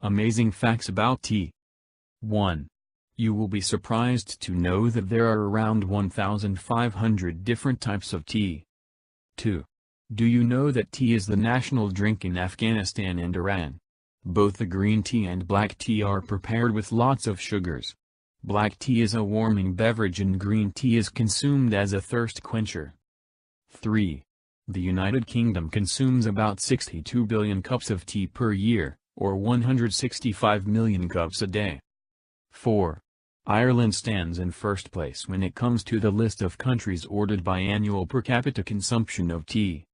Amazing facts about tea. 1. You will be surprised to know that there are around 1,500 different types of tea. 2. Do you know that tea is the national drink in Afghanistan and Iran? Both the green tea and black tea are prepared with lots of sugars. Black tea is a warming beverage and green tea is consumed as a thirst quencher. 3. The United Kingdom consumes about 62 billion cups of tea per year, or 165 million cups a day. 4. Ireland stands in first place when it comes to the list of countries ordered by annual per capita consumption of tea.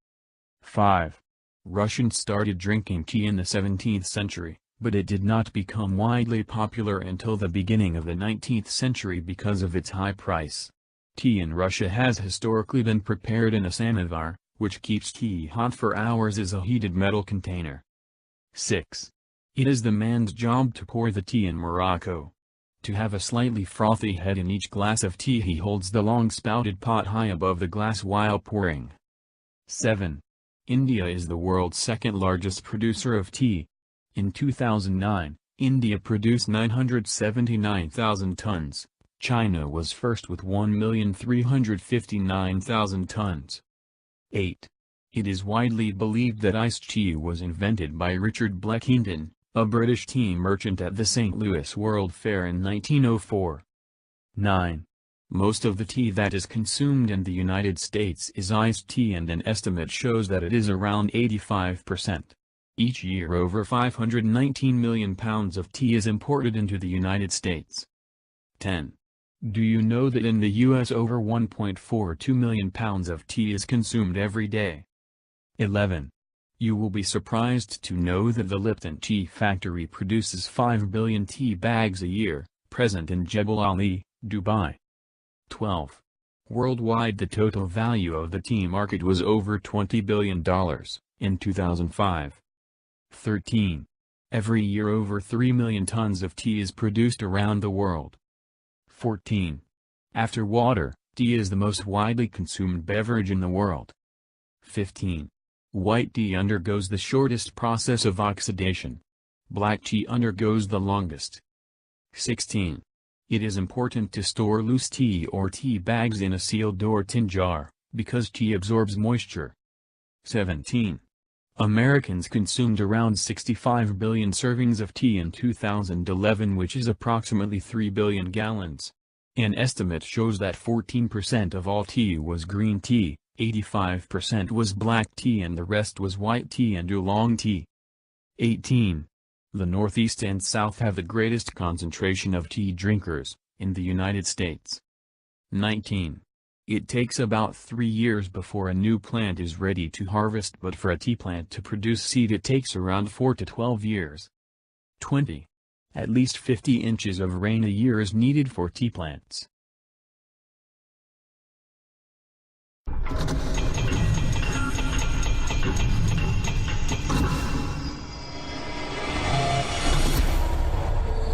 5. Russians started drinking tea in the 17th century, but it did not become widely popular until the beginning of the 19th century because of its high price. Tea in Russia has historically been prepared in a samovar, which keeps tea hot for hours as a heated metal container. 6. It is the man's job to pour the tea in Morocco. To have a slightly frothy head in each glass of tea, he holds the long-spouted pot high above the glass while pouring. 7. India is the world's second-largest producer of tea. In 2009, India produced 979,000 tons. China was first with 1,359,000 tons. 8. It is widely believed that iced tea was invented by Richard Bleckington, a British tea merchant at the St. Louis World Fair in 1904. 9. Most of the tea that is consumed in the United States is iced tea, and an estimate shows that it is around 85%. Each year over 519 million pounds of tea is imported into the United States. 10. Do you know that in the U.S. over 1.42 million pounds of tea is consumed every day? 11. You will be surprised to know that the Lipton Tea Factory produces 5 billion tea bags a year, present in Jebel Ali, Dubai. 12. Worldwide, the total value of the tea market was over $20 billion in 2005. 13. Every year over 3 million tons of tea is produced around the world. 14. After water, tea is the most widely consumed beverage in the world. 15. White tea undergoes the shortest process of oxidation. Black tea undergoes the longest. 16. It is important to store loose tea or tea bags in a sealed or tin jar, because tea absorbs moisture. 17. Americans consumed around 65 billion servings of tea in 2011, which is approximately 3 billion gallons. An estimate shows that 14% of all tea was green tea, 85% was black tea, and the rest was white tea and oolong tea. 18. The Northeast and South have the greatest concentration of tea drinkers in the United States. 19. It takes about 3 years before a new plant is ready to harvest, but for a tea plant to produce seed it takes around 4 to 12 years. 20. At least 50 inches of rain a year is needed for tea plants.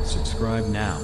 Subscribe now.